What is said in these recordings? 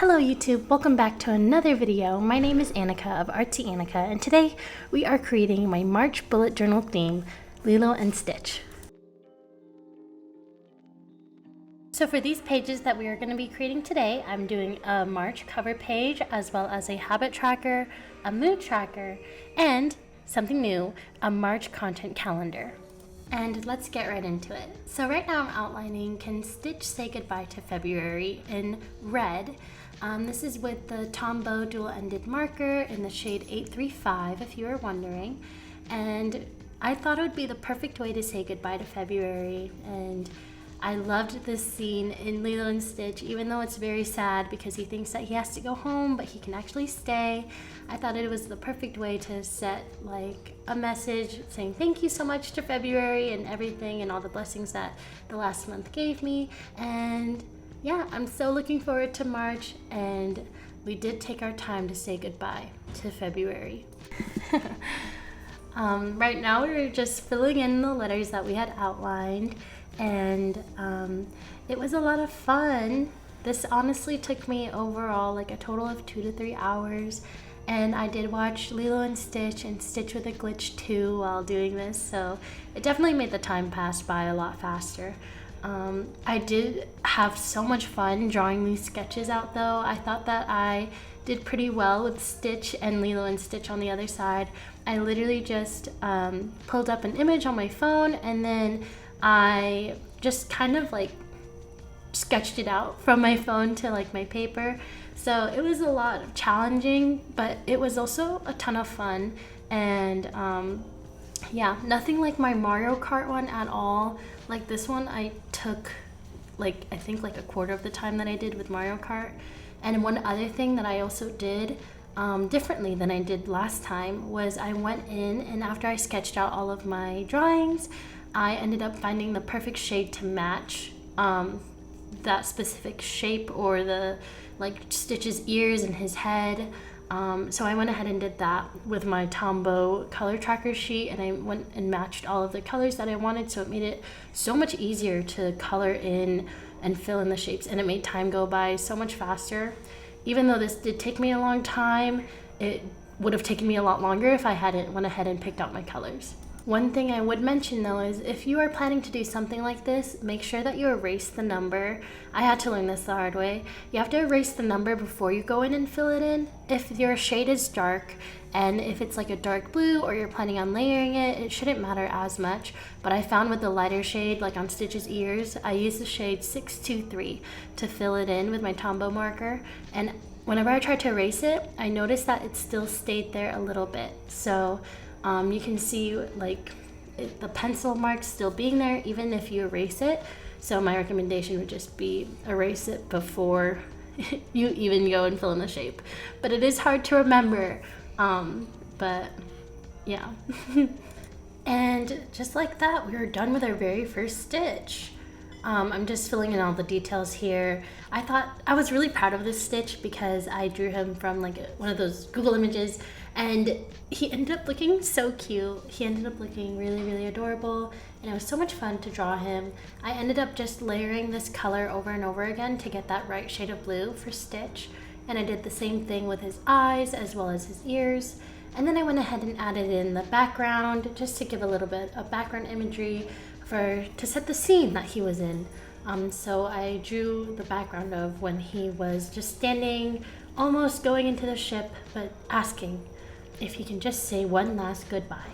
Hello YouTube, welcome back to another video. My name is Annika of ArtsyAnica, and today we are creating my March bullet journal theme, Lilo and Stitch. So for these pages that we are going to be creating today, I'm doing a March cover page as well as a habit tracker, a mood tracker, and something new, a March content calendar. And let's get right into it. So right now I'm outlining Can Stitch Say Goodbye to February in red. This is with the Tombow dual-ended marker in the shade 835, if you were wondering. And I thought it would be the perfect way to say goodbye to February. And I loved this scene in Lilo and Stitch, even though it's very sad because he thinks that he has to go home, but he can actually stay. I thought it was the perfect way to set like a message saying thank you so much to February and everything and all the blessings that the last month gave me. And yeah, I'm so looking forward to March, and we did take our time to say goodbye to February. Right now we're just filling in the letters that we had outlined, and it was a lot of fun. This honestly took me overall like a total of 2 to 3 hours, and I did watch Lilo and Stitch with a Glitch too while doing this, so it definitely made the time pass by a lot faster. I did have so much fun drawing these sketches out though. I thought that I did pretty well with Stitch and Lilo and Stitch on the other side. I literally just pulled up an image on my phone, and then I just kind of like sketched it out from my phone to like my paper. So it was a lot of challenging, but it was also a ton of fun. And yeah, nothing like my Mario Kart one at all. Like this one I took like I think like a quarter of the time that I did with Mario Kart. And one other thing that I also did differently than I did last time was I went in, and after I sketched out all of my drawings, I ended up finding the perfect shade to match that specific shape, or the like Stitch's ears and his head. So I went ahead and did that with my Tombow color tracker sheet, and I went and matched all of the colors that I wanted, so it made it so much easier to color in and fill in the shapes, and it made time go by so much faster. Even though this did take me a long time, it would have taken me a lot longer if I hadn't went ahead and picked out my colors. One thing I would mention though is if you are planning to do something like this, make sure that you erase the number. I had to learn this the hard way. You have to erase the number before you go in and fill it in. If your shade is dark, and if it's like a dark blue or you're planning on layering it, it shouldn't matter as much. But I found with the lighter shade, like on Stitch's ears, I used the shade 623 to fill it in with my Tombow marker. And whenever I tried to erase it, I noticed that it still stayed there a little bit. So you can see like the pencil marks still being there even if you erase it. So my recommendation would just be erase it before you even go and fill in the shape. But it is hard to remember, but yeah. And just like that, we were done with our very first stitch. I'm just filling in all the details here. I was really proud of this Stitch because I drew him from like one of those Google images, and he ended up looking so cute. He ended up looking really, really adorable, and it was so much fun to draw him. I ended up just layering this color over and over again to get that right shade of blue for Stitch, and I did the same thing with his eyes as well as his ears. And then I went ahead and added in the background just to give a little bit of background imagery to set the scene that he was in. So I drew the background of when he was just standing, almost going into the ship, but asking if he can just say one last goodbye.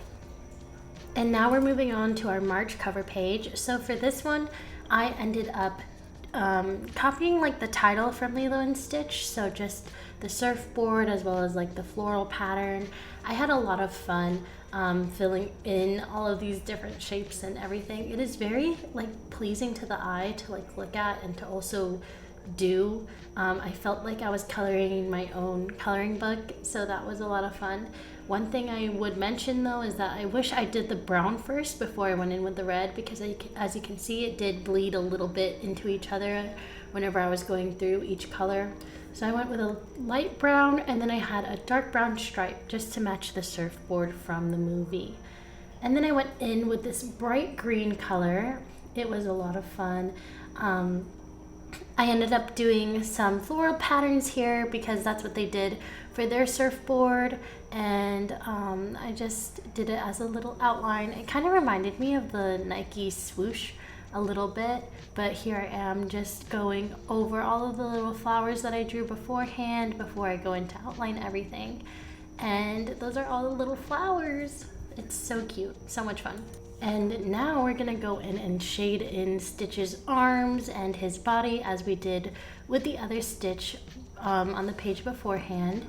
And now we're moving on to our March cover page. So for this one, I ended up copying like the title from Lilo and Stitch, so just the surfboard as well as like the floral pattern. I had a lot of fun filling in all of these different shapes and everything. It is very like pleasing to the eye to like look at and to also do. I felt like I was coloring in my own coloring book, so that was a lot of fun. One thing I would mention though is that I wish I did the brown first before I went in with the red, because as you can see, it did bleed a little bit into each other whenever I was going through each color. So I went with a light brown, and then I had a dark brown stripe just to match the surfboard from the movie. And then I went in with this bright green color. It was a lot of fun. I ended up doing some floral patterns here because that's what they did for their surfboard, and I just did it as a little outline. It kind of reminded me of the Nike swoosh a little bit, but here I am just going over all of the little flowers that I drew beforehand before I go into outline everything. And those are all the little flowers. It's so cute, so much fun. And now we're gonna go in and shade in Stitch's arms and his body as we did with the other Stitch on the page beforehand.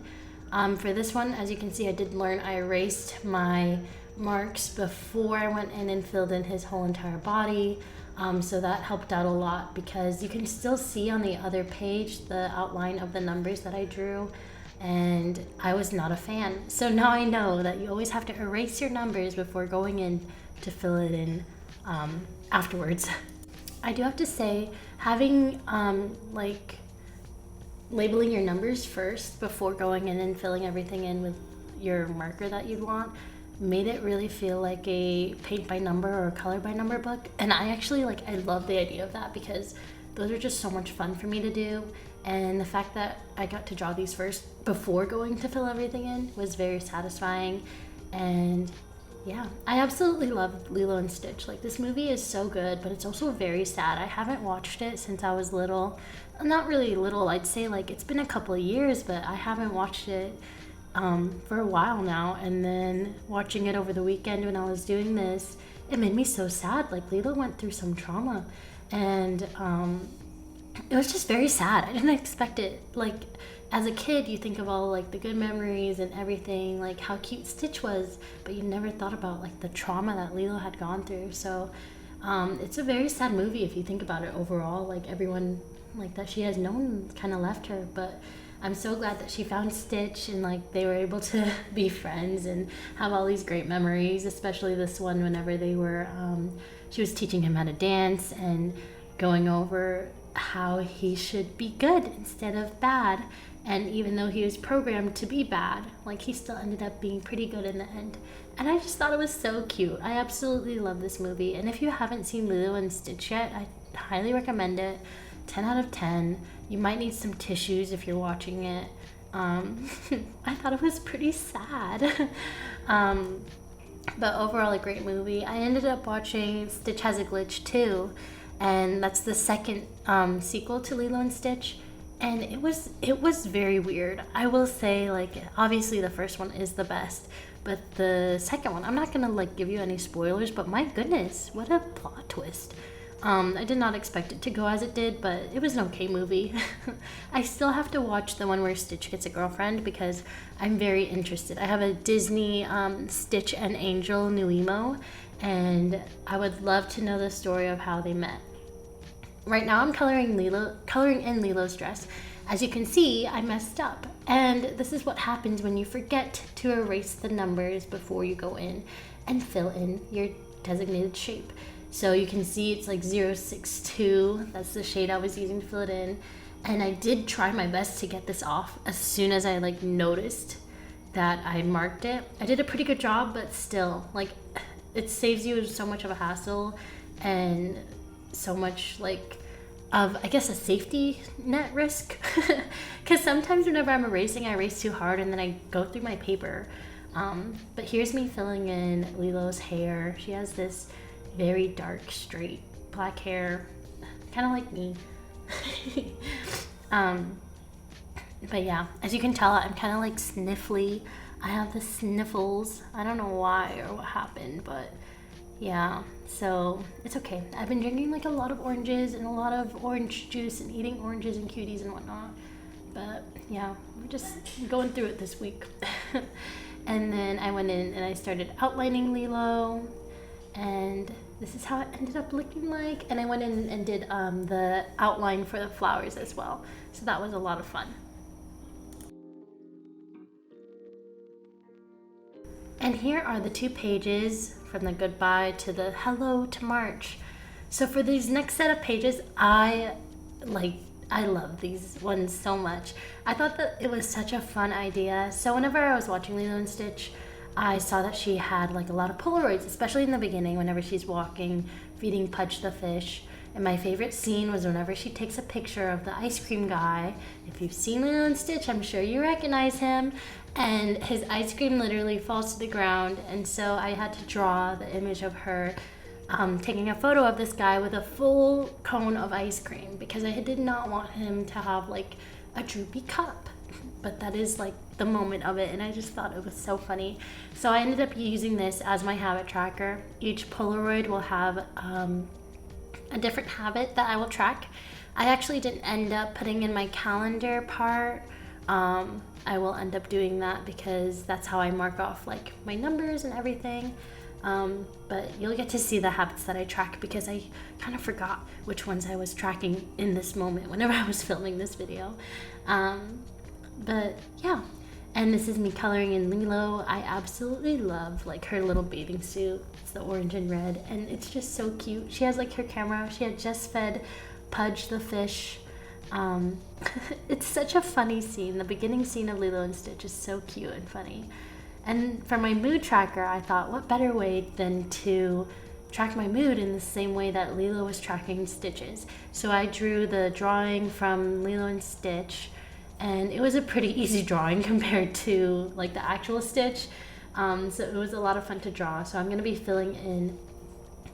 For this one, as you can see, I did learn I erased my marks before I went in and filled in his whole entire body. So that helped out a lot because you can still see on the other page the outline of the numbers that I drew, and I was not a fan. So now I know that you always have to erase your numbers before going in to fill it in afterwards. I do have to say, having like labeling your numbers first before going in and filling everything in with your marker that you'd want made it really feel like a paint by number or color by number book. And I actually I love the idea of that because those are just so much fun for me to do. And the fact that I got to draw these first before going to fill everything in was very satisfying. And yeah, I absolutely love Lilo and Stitch. Like, this movie is so good, but it's also very sad. I haven't watched it since I was little. Not really little, I'd say it's been a couple of years, but I haven't watched it for a while now. And then watching it over the weekend when I was doing this, it made me so sad. Lilo went through some trauma, and it was just very sad. I didn't expect it. As a kid, you think of all the good memories and everything, how cute Stitch was, but you never thought about the trauma that Lilo had gone through. So it's a very sad movie if you think about it overall. Everyone that she has known kind of left her, but I'm so glad that she found Stitch and they were able to be friends and have all these great memories, especially this one whenever they were, she was teaching him how to dance and going over how he should be good instead of bad. And even though he was programmed to be bad, he still ended up being pretty good in the end. And I just thought it was so cute. I absolutely love this movie. And if you haven't seen Lilo and Stitch yet, I highly recommend it. 10 out of 10. You might need some tissues if you're watching it. I thought it was pretty sad. But overall, a great movie. I ended up watching Stitch Has a Glitch too, and that's the second sequel to Lilo and Stitch. And it was very weird. I will say, obviously the first one is the best, but the second one, I'm not gonna give you any spoilers, but my goodness, what a plot twist. I did not expect it to go as it did, but it was an okay movie. I still have to watch the one where Stitch gets a girlfriend because I'm very interested. I have a Disney Stitch and Angel new emo, and I would love to know the story of how they met. Right now I'm coloring in Lilo's dress. As you can see, I messed up. And this is what happens when you forget to erase the numbers before you go in and fill in your designated shape. So you can see it's 062. That's the shade I was using to fill it in. And I did try my best to get this off as soon as I noticed that I marked it. I did a pretty good job, but still, it saves you so much of a hassle and so much of, I guess, a safety net risk. Because sometimes whenever I'm erasing, I erase too hard and then I go through my paper. But here's me filling in Lilo's hair. She has this very dark, straight black hair, kind of like me. But yeah, as you can tell, I'm kind of sniffly. I have the sniffles. I don't know why or what happened, but yeah, so it's okay. I've been drinking a lot of oranges and a lot of orange juice and eating oranges and cuties and whatnot. But yeah, we're just going through it this week. And then I went in and I started outlining Lilo, and this is how it ended up looking like. And I went in and did the outline for the flowers as well. So that was a lot of fun. And here are the two pages from the goodbye to the hello to March. So for these next set of pages, I love these ones so much. I thought that it was such a fun idea. So whenever I was watching Lilo and Stitch, I saw that she had a lot of Polaroids, especially in the beginning whenever she's walking, feeding Pudge the fish. And my favorite scene was whenever she takes a picture of the ice cream guy. If you've seen Lilo and Stitch, I'm sure you recognize him. And his ice cream literally falls to the ground. And so I had to draw the image of her taking a photo of this guy with a full cone of ice cream, because I did not want him to have like a droopy cup. But that is like the moment of it, and I just thought it was so funny. So I ended up using this as my habit tracker. Each Polaroid will have a different habit that I will track. I actually didn't end up putting in my calendar part. I will end up doing that because that's how I mark off like my numbers and everything. But you'll get to see the habits that I track, because I kind of forgot which ones I was tracking in this moment whenever I was filming this video. But yeah, and this is me coloring in Lilo. I absolutely love like her little bathing suit. It's the orange and red, and it's just so cute. She has like her camera. She had just fed Pudge the fish. It's such a funny scene. The beginning scene of Lilo and Stitch is so cute and funny. And for my mood tracker, I thought, what better way than to track my mood in the same way that Lilo was tracking Stitch's. So I drew the drawing from Lilo and Stitch, and it was a pretty easy drawing compared to like the actual Stitch. So it was a lot of fun to draw. So I'm going to be filling in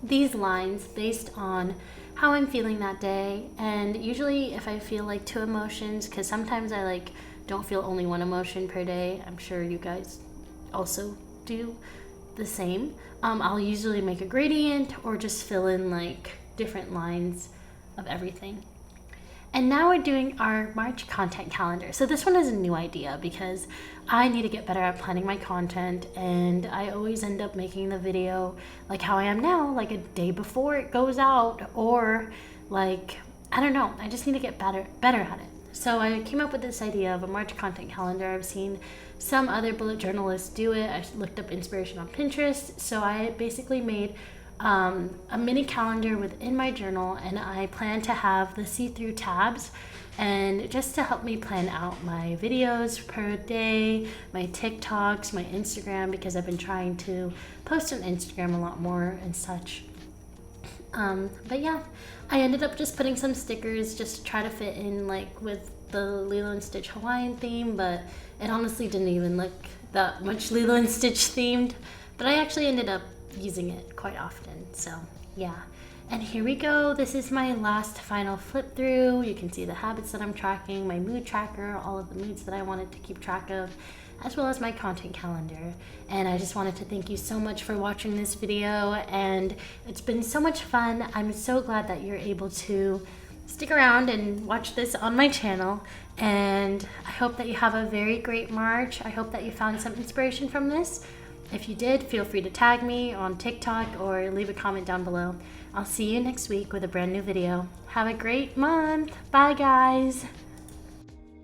these lines based on how I'm feeling that day. And usually if I feel like two emotions, because sometimes I like don't feel only one emotion per day. I'm sure you guys also do the same. I'll usually make a gradient or just fill in like different lines of everything. And now we're doing our March content calendar. So this one is a new idea because I need to get better at planning my content, and I always end up making the video like how I am now, like a day before it goes out, or like, I don't know, I just need to get better at it. So I came up with this idea of a March content calendar. I've seen some other bullet journalists do it. I looked up inspiration on Pinterest. So I basically made a mini calendar within my journal, and I plan to have the see-through tabs, and just to help me plan out my videos per day, my TikToks, my Instagram, because I've been trying to post on Instagram a lot more and such. But yeah, I ended up just putting some stickers just to try to fit in like with the Lilo and Stitch Hawaiian theme, but it honestly didn't even look that much Lilo and Stitch themed, but I actually ended up using it quite often. So yeah, and here we go. This is my last final flip through. You can see the habits that I'm tracking, my mood tracker, all of the moods that I wanted to keep track of, as well as my content calendar. And I just wanted to thank you so much for watching this video, and it's been so much fun. I'm so glad that you're able to stick around and watch this on my channel, and I hope that you have a very great March. I hope that you found some inspiration from this. If you did, feel free to tag me on TikTok or leave a comment down below. I'll see you next week with a brand new video. Have a great month. Bye, guys.